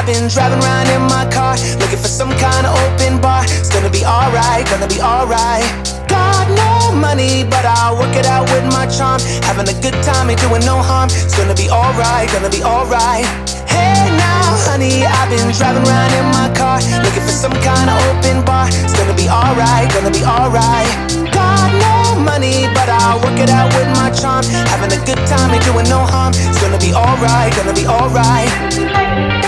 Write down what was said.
been driving around in my car, looking for some kind of open bar. It's gonna be alright, gonna be alright. Got no money, but I'll work it out with my charm. Having a good time, ain't doing no harm. It's gonna be alright, gonna be alright. Hey now, honey, I've been driving around in my car, looking for some kind of open bar. It's gonna be alright, gonna be alright. Got no money, but I'll work it out with my charm. Having a good time, ain't doing no harm. It's gonna be alright, gonna be alright.